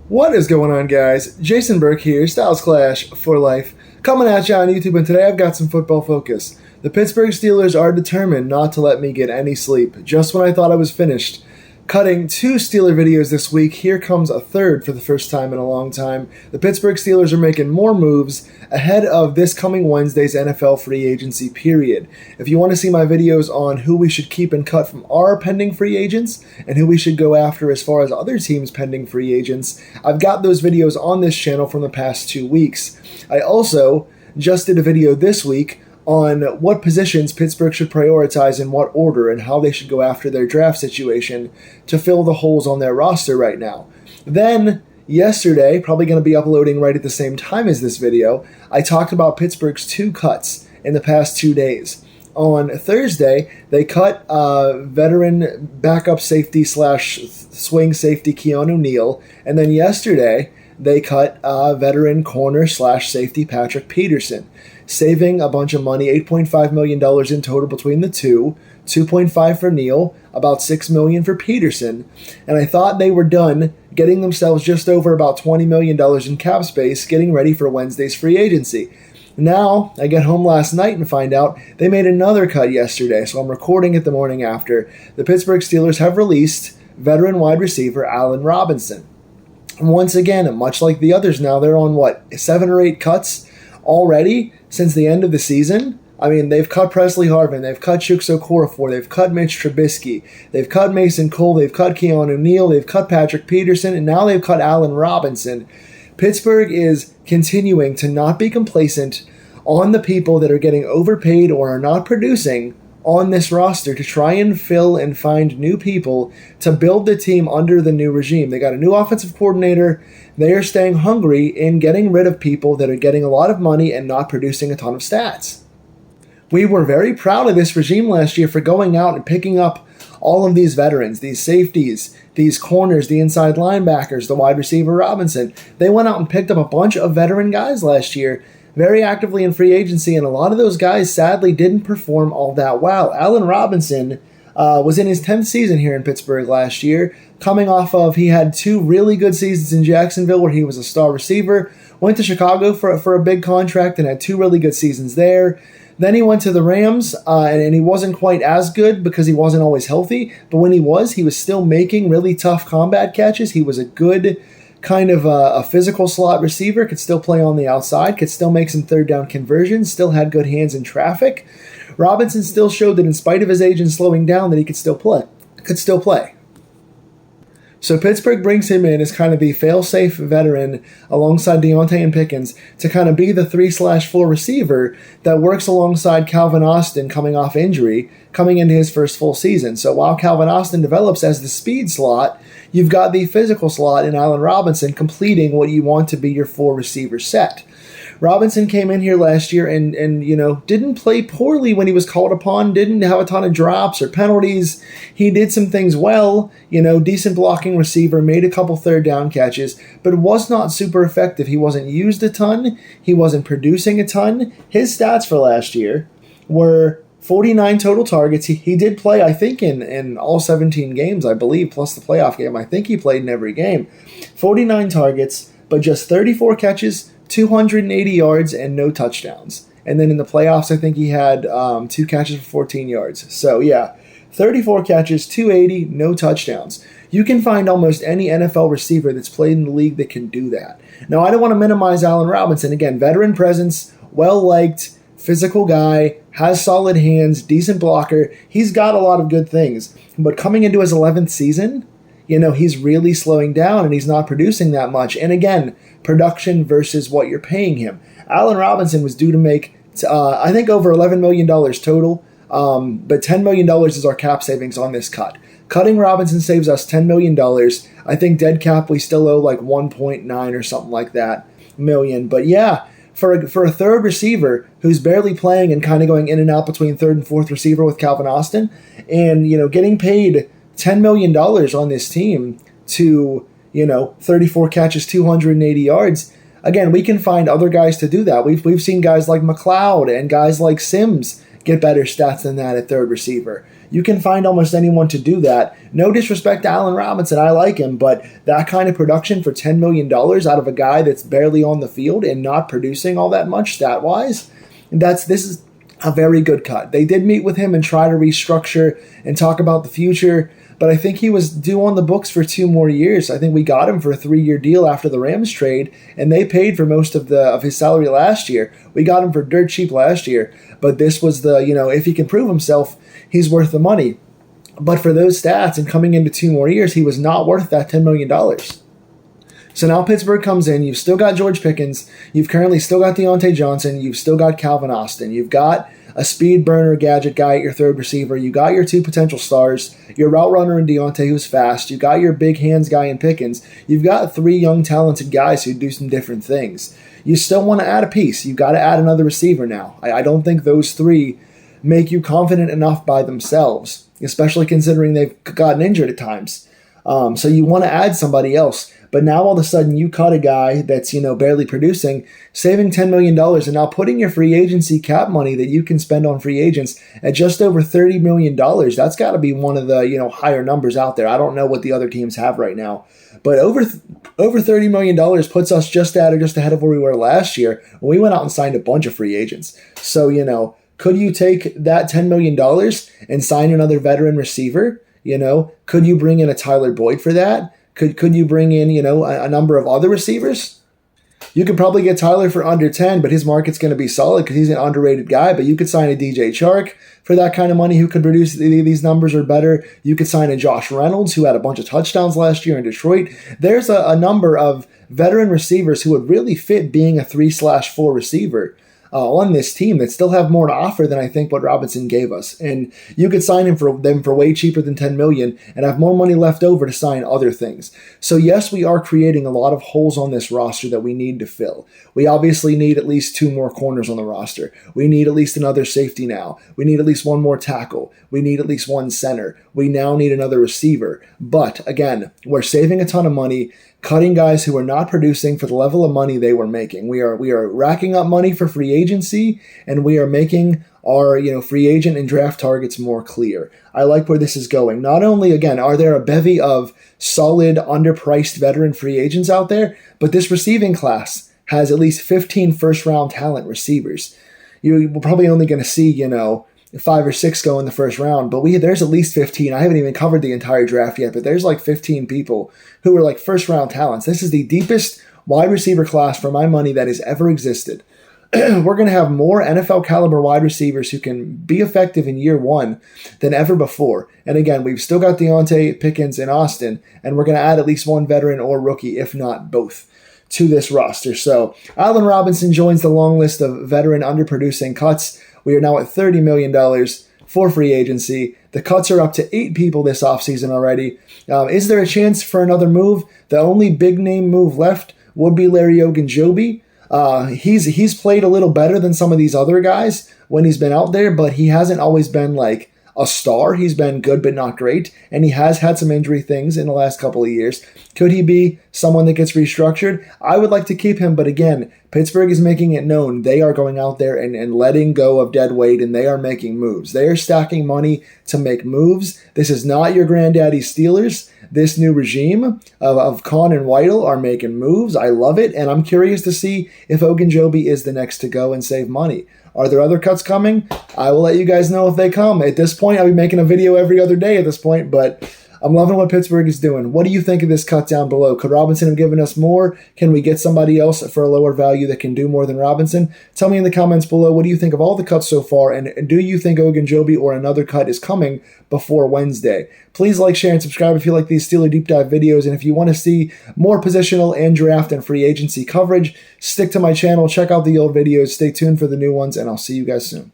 What is going on, guys? Jason Burke here, Styles Clash for life, coming at you on YouTube, and today I've got some football focus. The Pittsburgh Steelers are determined not to let me get any sleep. Just when I thought I was finished cutting 2 Steeler videos this week, here comes a third for the first time in a long time. The Pittsburgh Steelers are making more moves ahead of this coming Wednesday's NFL free agency period. If you want to see my videos on who we should keep and cut from our pending free agents and who we should go after as far as other teams' pending free agents, I've got those videos on this channel from the past 2 weeks. I also just did a video this week on what positions Pittsburgh should prioritize in what order and how they should go after their draft situation to fill the holes on their roster right now. Then, yesterday, probably going to be uploading right at the same time as this video, I talked about Pittsburgh's 2 cuts in the past 2 days. On Thursday, they cut veteran backup safety / swing safety Keanu Neal, and then yesterday, they cut veteran corner / safety Patrick Peterson, saving a bunch of money, $8.5 million in total between the two, $2.5 for Neal, about $6 million for Peterson, and I thought they were done getting themselves just over about $20 million in cap space, getting ready for Wednesday's free agency. Now, I get home last night and find out they made another cut yesterday, so I'm recording it the morning after. The Pittsburgh Steelers have released veteran wide receiver Allen Robinson. Once again, much like the others now, they're on, 7 or 8 cuts already since the end of the season? I mean, they've cut Presley Harvin, they've cut Chuks Okorafor, they've cut Mitch Trubisky, they've cut Mason Cole, they've cut Keanu Neal, they've cut Patrick Peterson, and now they've cut Allen Robinson. Pittsburgh is continuing to not be complacent on the people that are getting overpaid or are not producing on this roster to try and fill and find new people to build the team under the new regime. They got a new offensive coordinator. They are staying hungry in getting rid of people that are getting a lot of money and not producing a ton of stats. We were very proud of this regime last year for going out and picking up all of these veterans, these safeties, these corners, the inside linebackers, the wide receiver Robinson. They went out and picked up a bunch of veteran guys last year very actively in free agency, and a lot of those guys sadly didn't perform all that well. Allen Robinson was in his 10th season here in Pittsburgh last year, coming off of he had 2 really good seasons in Jacksonville where he was a star receiver, went to Chicago for a big contract and had 2 really good seasons there. Then he went to the Rams, and he wasn't quite as good because he wasn't always healthy, but when he was still making really tough combat catches. He was a good kind of a physical slot receiver, could still play on the outside, could still make some third down conversions, still had good hands in traffic. Robinson still showed that in spite of his age and slowing down that he could still play. So Pittsburgh brings him in as kind of the fail-safe veteran alongside Deontay and Pickens to kind of be the 3/4 receiver that works alongside Calvin Austin coming off injury, coming into his first full season. So while Calvin Austin develops as the speed slot, you've got the physical slot in Allen Robinson completing what you want to be your 4 receiver set. Robinson came in here last year and didn't play poorly when he was called upon, didn't have a ton of drops or penalties. He did some things well, decent blocking receiver, made a couple third down catches, but was not super effective. He wasn't used a ton. He wasn't producing a ton. His stats for last year were 49 total targets. He did play, I think, in all 17 games, I believe, plus the playoff game. I think he played in every game. 49 targets, but just 34 catches, 280 yards, and no touchdowns. And then in the playoffs, I think he had 2 catches for 14 yards. So, yeah, 34 catches, 280, no touchdowns. You can find almost any NFL receiver that's played in the league that can do that. Now, I don't want to minimize Allen Robinson. Again, veteran presence, well-liked, physical guy, has solid hands, decent blocker. He's got a lot of good things. But coming into his 11th season, he's really slowing down and he's not producing that much. And again, production versus what you're paying him. Allen Robinson was due to make, I think, over $11 million total, but $10 million is our cap savings on this cut. Cutting Robinson saves us $10 million. I think dead cap we still owe like 1.9 or something like that million. But yeah, for a third receiver who's barely playing and kind of going in and out between third and fourth receiver with Calvin Austin, and getting paid $10 million on this team to 34 catches, 280 yards. Again, we can find other guys to do that. We've seen guys like McLeod and guys like Sims get better stats than that at third receiver. You can find almost anyone to do that. No disrespect to Allen Robinson, I like him, but that kind of production for $10 million out of a guy that's barely on the field and not producing all that much stat-wise, this is a very good cut. They did meet with him and try to restructure and talk about the future, but I think he was due on the books for 2 more years. I think we got him for a 3-year deal after the Rams trade, and they paid for most of his salary last year. We got him for dirt cheap last year, but this was if he can prove himself, he's worth the money. But for those stats and coming into 2 more years, he was not worth that $10 million. So now Pittsburgh comes in. You've still got George Pickens. You've currently still got Deontay Johnson. You've still got Calvin Austin. You've got a speed burner gadget guy at your third receiver. You got your 2 potential stars. Your route runner in Deontay, who's fast. You got your big hands guy in Pickens. You've got 3 young talented guys who do some different things. You still want to add a piece. You've got to add another receiver now. I don't think those 3 make you confident enough by themselves, especially considering they've gotten injured at times. So you want to add somebody else. But now all of a sudden you cut a guy that's, barely producing, saving $10 million, and now putting your free agency cap money that you can spend on free agents at just over $30 million. That's got to be one of the, higher numbers out there. I don't know what the other teams have right now. But over $30 million puts us just ahead of where we were last year when we went out and signed a bunch of free agents. So, could you take that $10 million and sign another veteran receiver? Could you bring in a Tyler Boyd for that? Could you bring in, a number of other receivers? You could probably get Tyler for under 10, but his market's going to be solid because he's an underrated guy. But you could sign a DJ Chark for that kind of money who could produce these numbers or better. You could sign a Josh Reynolds who had a bunch of touchdowns last year in Detroit. There's a number of veteran receivers who would really fit being a 3/4 receiver on this team that still have more to offer than I think what Robinson gave us. And you could sign them for way cheaper than $10 million and have more money left over to sign other things. So yes, we are creating a lot of holes on this roster that we need to fill. We obviously need at least 2 more corners on the roster. We need at least another safety now. We need at least 1 more tackle. We need at least 1 center. We now need another receiver. But again, we're saving a ton of money, cutting guys who are not producing for the level of money they were making. We are racking up money for free agency, and we are making our free agent and draft targets more clear. I like where this is going. Not only, again, are there a bevy of solid, underpriced veteran free agents out there, but this receiving class has at least 15 first-round talent receivers. You're probably only going to see, 5 or 6 go in the first round, but there's at least 15. I haven't even covered the entire draft yet, but there's like 15 people who are like first round talents. This is the deepest wide receiver class for my money that has ever existed. We're going to have more NFL caliber wide receivers who can be effective in year 1 than ever before. And again, we've still got Deontay, Pickens, and Austin, and we're going to add at least 1 veteran or rookie, if not both, to this roster. So Allen Robinson joins the long list of veteran underproducing cuts. We are now at $30 million for free agency. The cuts are up to 8 people this offseason already. Is there a chance for another move? The only big name move left would be Larry Ogunjobi. He's played a little better than some of these other guys when he's been out there, but he hasn't always been like a star. He's been good but not great, and he has had some injury things in the last couple of years. Could he be someone that gets restructured? I would like to keep him, but again, Pittsburgh is making it known they are going out there and letting go of dead weight, and they are making moves. They are stacking money to make moves. This is not your granddaddy's Steelers. This new regime of Kahn and Weidl are making moves. I love it, and I'm curious to see if Ogunjobi is the next to go and save money. Are there other cuts coming? I will let you guys know if they come. At this point, I'll be making a video every other day at this point, but I'm loving what Pittsburgh is doing. What do you think of this cut down below? Could Robinson have given us more? Can we get somebody else for a lower value that can do more than Robinson? Tell me in the comments below, what do you think of all the cuts so far, and do you think Ogunjobi or another cut is coming before Wednesday? Please like, share, and subscribe if you like these Steeler Deep Dive videos, and if you want to see more positional and draft and free agency coverage, stick to my channel, check out the old videos, stay tuned for the new ones, and I'll see you guys soon.